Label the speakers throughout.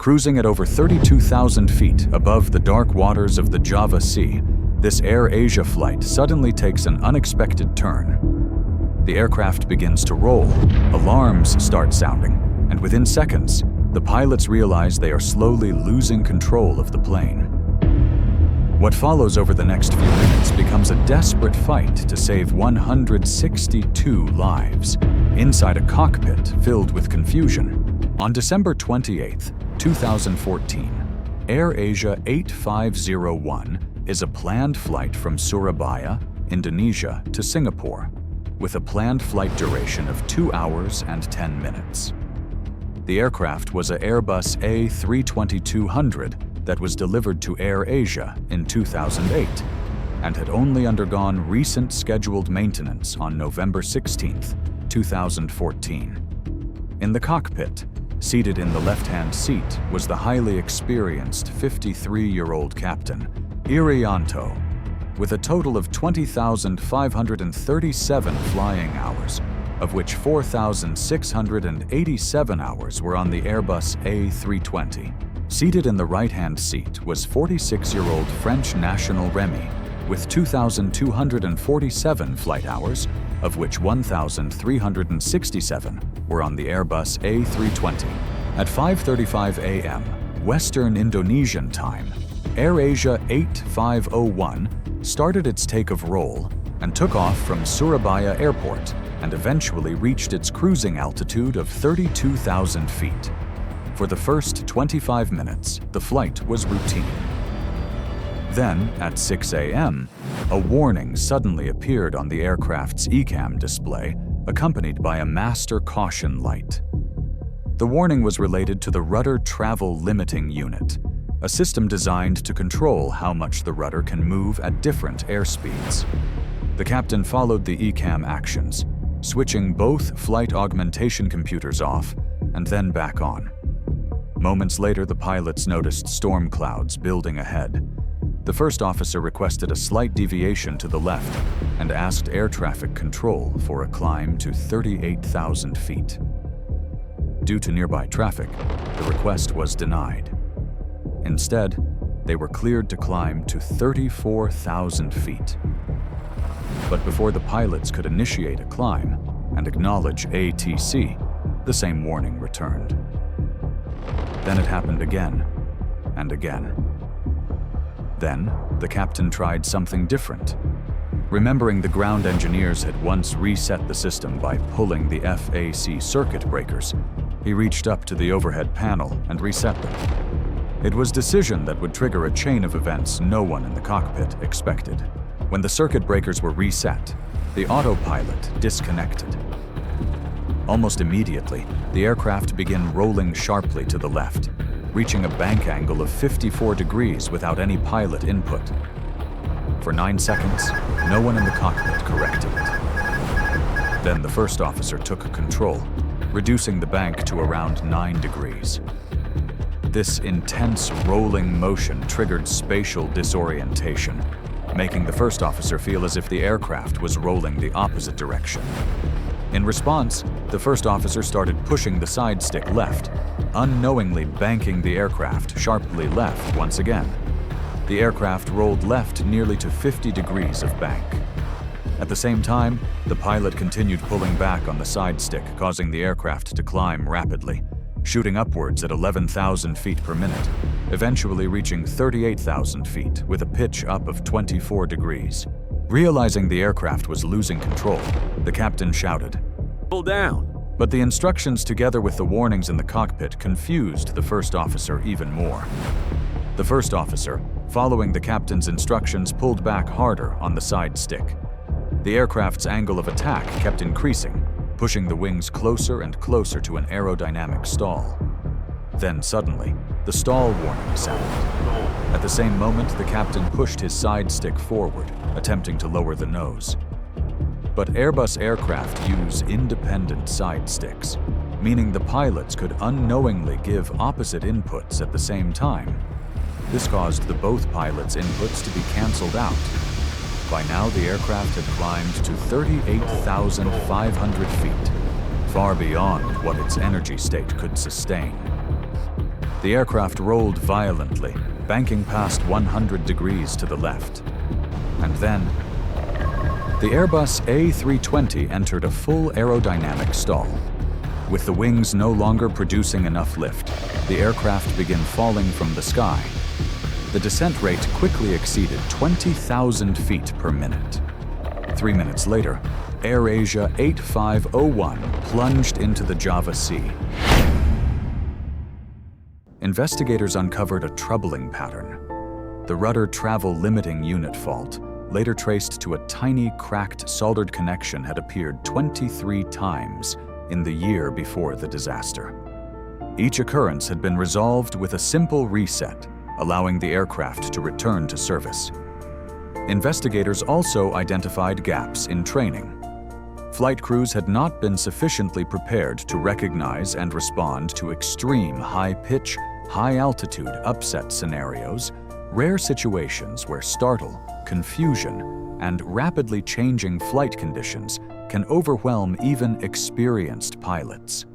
Speaker 1: Cruising at over 32,000 feet above the dark waters of the Java Sea, this AirAsia flight suddenly takes an unexpected turn. The aircraft begins to roll, alarms start sounding, and within seconds, the pilots realize they are slowly losing control of the plane. What follows over the next few minutes becomes a desperate fight to save 162 lives inside a cockpit filled with confusion. On December 28, 2014, AirAsia 8501 is a planned flight from Surabaya, Indonesia to Singapore, with a planned flight duration of 2 hours and 10 minutes. The aircraft was an Airbus A320-200 that was delivered to AirAsia in 2008 and had only undergone recent scheduled maintenance on November 16, 2014. In the cockpit, seated in the left-hand seat, was the highly experienced 53-year-old captain, Irianto, with a total of 20,537 flying hours, of which 4,687 hours were on the Airbus A320. Seated in the right-hand seat was 46-year-old French national Remy, with 2,247 flight hours, of which 1,367 were on the Airbus A320. At 5:35 a.m. Western Indonesian time, AirAsia 8501 started its take of roll and took off from Surabaya Airport and eventually reached its cruising altitude of 32,000 feet. For the first 25 minutes, the flight was routine. Then, at 6 a.m., a warning suddenly appeared on the aircraft's ECAM display, accompanied by a master caution light. The warning was related to the Rudder Travel Limiting Unit, a system designed to control how much the rudder can move at different airspeeds. The captain followed the ECAM actions, switching both flight augmentation computers off and then back on. Moments later, the pilots noticed storm clouds building ahead. The first officer requested a slight deviation to the left and asked air traffic control for a climb to 38,000 feet. Due to nearby traffic, the request was denied. Instead, they were cleared to climb to 34,000 feet. But before the pilots could initiate a climb and acknowledge ATC, the same warning returned. Then it happened again and again. Then, the captain tried something different. Remembering the ground engineers had once reset the system by pulling the FAC circuit breakers, he reached up to the overhead panel and reset them. It was decision that would trigger a chain of events no one in the cockpit expected. When the circuit breakers were reset, the autopilot disconnected. Almost immediately, the aircraft began rolling sharply to the left, reaching a bank angle of 54 degrees without any pilot input. For 9 seconds, no one in the cockpit corrected it. Then the first officer took control, reducing the bank to around 9 degrees. This intense rolling motion triggered spatial disorientation, making the first officer feel as if the aircraft was rolling the opposite direction. In response, the first officer started pushing the side stick left, unknowingly banking the aircraft sharply left once again. The aircraft rolled left nearly to 50 degrees of bank. At the same time, the pilot continued pulling back on the side stick, causing the aircraft to climb rapidly, shooting upwards at 11,000 feet per minute, eventually reaching 38,000 feet with a pitch up of 24 degrees. Realizing the aircraft was losing control, the captain shouted, "Pull down!" But the instructions together with the warnings in the cockpit confused the first officer even more. The first officer, following the captain's instructions, pulled back harder on the side stick. The aircraft's angle of attack kept increasing, pushing the wings closer and closer to an aerodynamic stall. Then suddenly, the stall warning sounded. At the same moment, the captain pushed his side stick forward, attempting to lower the nose. But Airbus aircraft use independent side sticks, meaning the pilots could unknowingly give opposite inputs at the same time. This caused the both pilots' inputs to be cancelled out. By now, the aircraft had climbed to 38,500 feet, far beyond what its energy state could sustain. The aircraft rolled violently, banking past 100 degrees to the left. And then, the Airbus A320 entered a full aerodynamic stall. With the wings no longer producing enough lift, the aircraft began falling from the sky. The descent rate quickly exceeded 20,000 feet per minute. 3 minutes later, AirAsia 8501 plunged into the Java Sea. Investigators uncovered a troubling pattern. The rudder travel limiting unit fault, later traced to a tiny cracked soldered connection, had appeared 23 times in the year before the disaster. Each occurrence had been resolved with a simple reset, allowing the aircraft to return to service. Investigators also identified gaps in training. Flight crews had not been sufficiently prepared to recognize and respond to extreme high-pitch, high-altitude upset scenarios, rare situations where startle, confusion, and rapidly changing flight conditions can overwhelm even experienced pilots.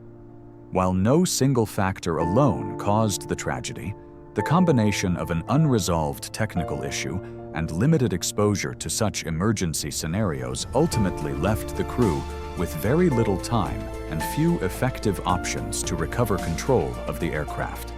Speaker 1: While no single factor alone caused the tragedy, the combination of an unresolved technical issue and limited exposure to such emergency scenarios ultimately left the crew with very little time and few effective options to recover control of the aircraft.